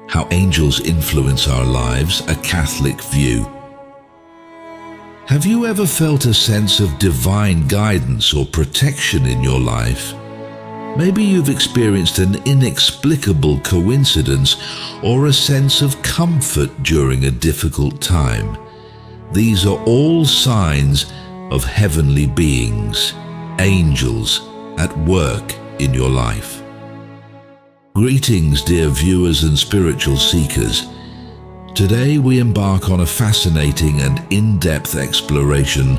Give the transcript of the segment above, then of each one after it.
How Angels Influence Our Lives, a Catholic View. Have you ever felt a sense of divine guidance or protection in your life? Maybe you've experienced an inexplicable coincidence or a sense of comfort during a difficult time. These are all signs of heavenly beings, angels, at work in your life. Greetings, dear viewers and spiritual seekers. Today we embark on a fascinating and in-depth exploration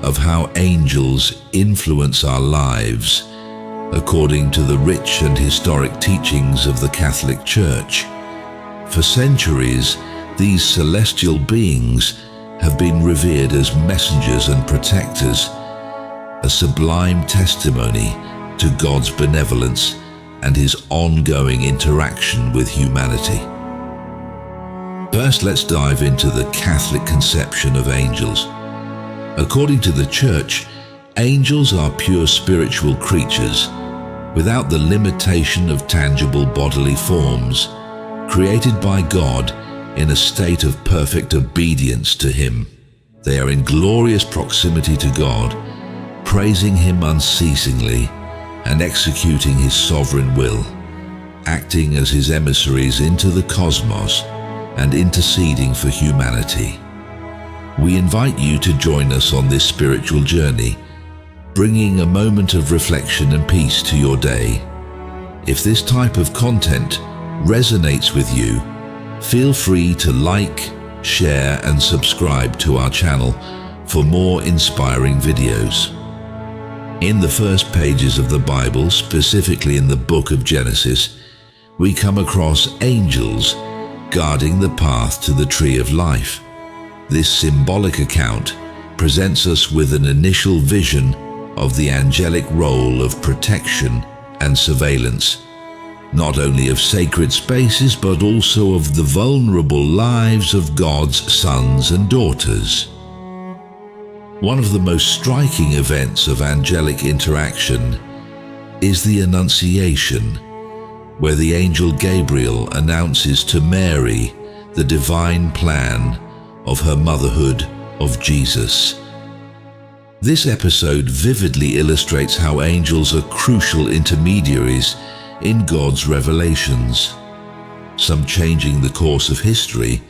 of how angels influence our lives, according to the rich and historic teachings of the Catholic Church. For centuries, these celestial beings have been revered as messengers and protectors, a sublime testimony to God's benevolence and His ongoing interaction with humanity. First, let's dive into the Catholic conception of angels. According to the Church, angels are pure spiritual creatures, without the limitation of tangible bodily forms, created by God in a state of perfect obedience to Him. They are in glorious proximity to God, praising Him unceasingly and executing His sovereign will, acting as His emissaries into the cosmos and interceding for humanity. We invite you to join us on this spiritual journey, bringing a moment of reflection and peace to your day. If this type of content resonates with you, feel free to like, share, and subscribe to our channel for more inspiring videos. In the first pages of the Bible, specifically in the book of Genesis, we come across angels guarding the path to the tree of life. This symbolic account presents us with an initial vision of the angelic role of protection and surveillance, not only of sacred spaces but also of the vulnerable lives of God's sons and daughters. One of the most striking events of angelic interaction is the Annunciation, where the angel Gabriel announces to Mary the divine plan of her motherhood of Jesus. This episode vividly illustrates how angels are crucial intermediaries in God's revelations, some changing the course of history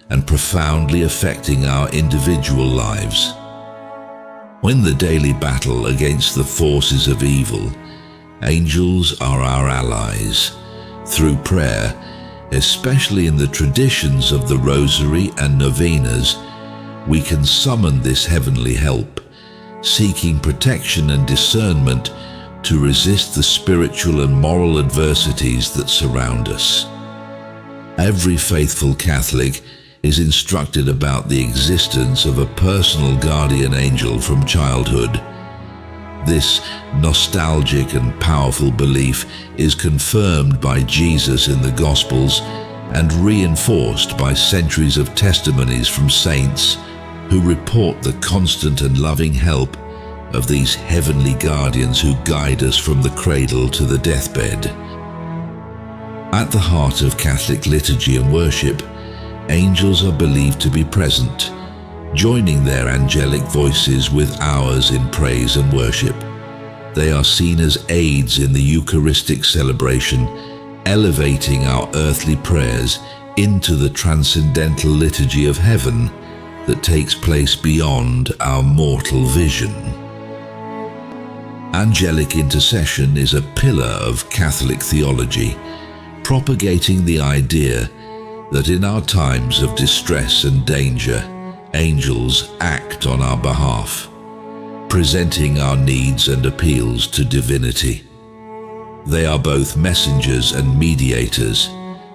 and profoundly affecting our individual lives. When the daily battle against the forces of evil, angels are our allies. Through prayer, especially in the traditions of the Rosary and Novenas, we can summon this heavenly help, seeking protection and discernment to resist the spiritual and moral adversities that surround us. Every faithful Catholic is instructed about the existence of a personal guardian angel from childhood. This nostalgic and powerful belief is confirmed by Jesus in the Gospels and reinforced by centuries of testimonies from saints who report the constant and loving help of these heavenly guardians who guide us from the cradle to the deathbed. At the heart of Catholic liturgy and worship, angels are believed to be present, joining their angelic voices with ours in praise and worship. They are seen as aids in the Eucharistic celebration, elevating our earthly prayers into the transcendental liturgy of heaven that takes place beyond our mortal vision. Angelic intercession is a pillar of Catholic theology, propagating the idea that in our times of distress and danger, angels act on our behalf, presenting our needs and appeals to divinity. They are both messengers and mediators,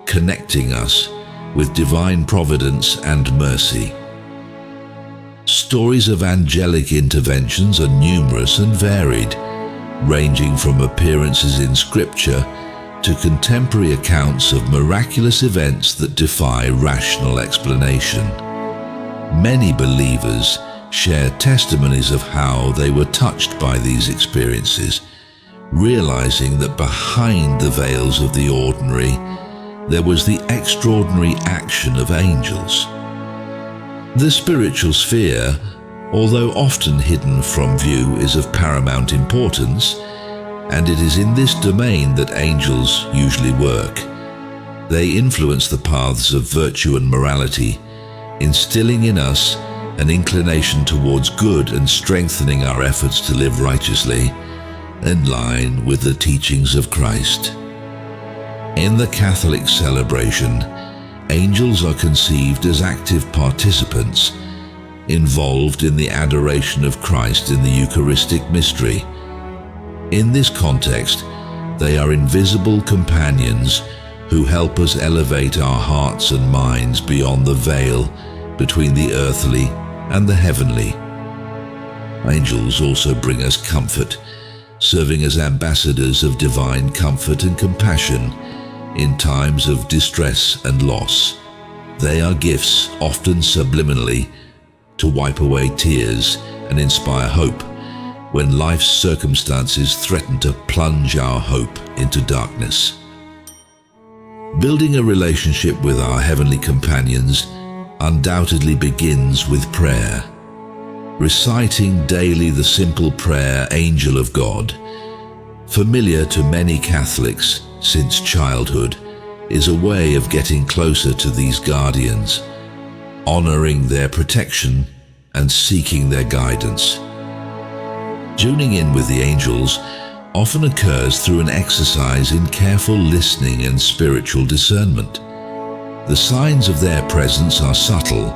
connecting us with divine providence and mercy. Stories of angelic interventions are numerous and varied, ranging from appearances in Scripture to contemporary accounts of miraculous events that defy rational explanation. Many believers share testimonies of how they were touched by these experiences, realizing that behind the veils of the ordinary, there was the extraordinary action of angels. The spiritual sphere, although often hidden from view, is of paramount importance, and it is in this domain that angels usually work. They influence the paths of virtue and morality, instilling in us an inclination towards good and strengthening our efforts to live righteously, in line with the teachings of Christ. In the Catholic celebration, angels are conceived as active participants, involved in the adoration of Christ in the Eucharistic mystery. In this context, they are invisible companions who help us elevate our hearts and minds beyond the veil between the earthly and the heavenly. Angels also bring us comfort, serving as ambassadors of divine comfort and compassion in times of distress and loss. They are gifts, often subliminally, to wipe away tears and inspire hope when life's circumstances threaten to plunge our hope into darkness. Building a relationship with our heavenly companions undoubtedly begins with prayer. Reciting daily the simple prayer, Angel of God, familiar to many Catholics since childhood, is a way of getting closer to these guardians, honoring their protection and seeking their guidance. Tuning in with the angels often occurs through an exercise in careful listening and spiritual discernment. The signs of their presence are subtle,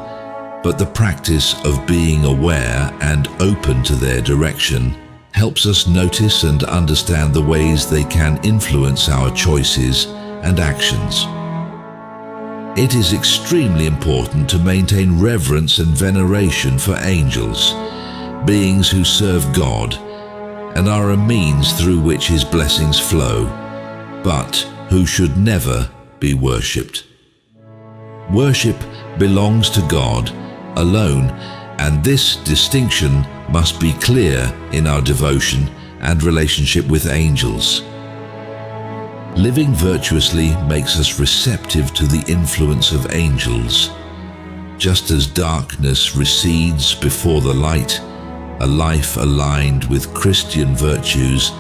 but the practice of being aware and open to their direction helps us notice and understand the ways they can influence our choices and actions. It is extremely important to maintain reverence and veneration for angels, beings who serve God and are a means through which His blessings flow, but who should never be worshipped. Worship belongs to God alone, and this distinction must be clear in our devotion and relationship with angels. Living virtuously makes us receptive to the influence of angels. Just as darkness recedes before the light, a life aligned with Christian virtues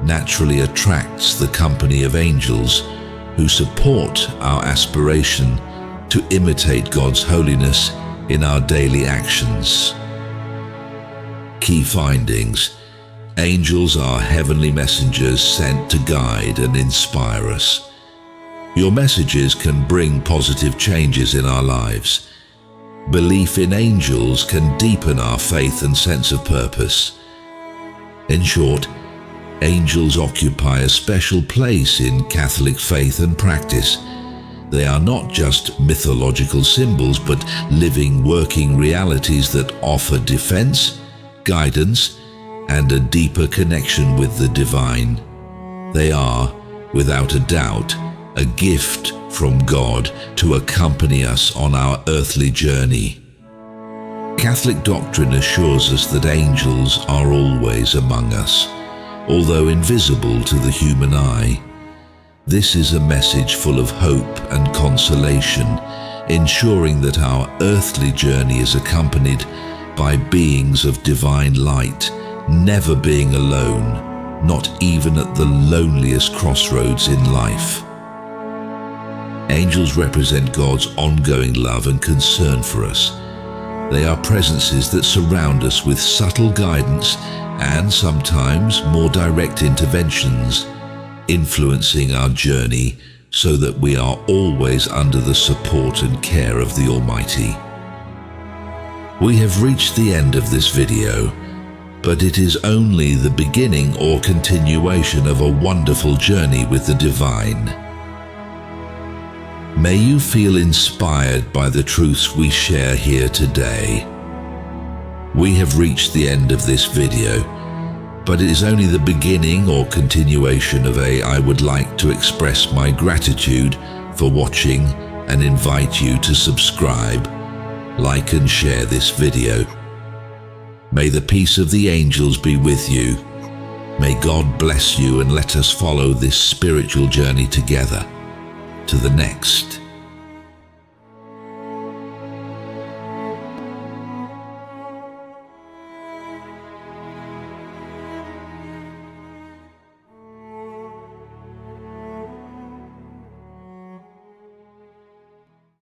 naturally attracts the company of angels who support our aspiration to imitate God's holiness in our daily actions. Key findings: angels are heavenly messengers sent to guide and inspire us. Your messages can bring positive changes in our lives. Belief in angels can deepen our faith and sense of purpose. In short, angels occupy a special place in Catholic faith and practice. They are not just mythological symbols, but living, working realities that offer defense, guidance, and a deeper connection with the divine. They are, without a doubt, a gift from God to accompany us on our earthly journey. Catholic doctrine assures us that angels are always among us, although invisible to the human eye. This is a message full of hope and consolation, ensuring that our earthly journey is accompanied by beings of divine light, never being alone, not even at the loneliest crossroads in life. Angels represent God's ongoing love and concern for us. They are presences that surround us with subtle guidance and sometimes more direct interventions, influencing our journey so that we are always under the support and care of the Almighty. We have reached the end of this video, but it is only the beginning or continuation of a wonderful journey with the divine. May you feel inspired by the truths we share here today. We have reached the end of this video, but it is only the beginning or continuation of I would like to express my gratitude for watching and invite you to subscribe, like and share this video. May the peace of the angels be with you. May God bless you and let us follow this spiritual journey together. to the next.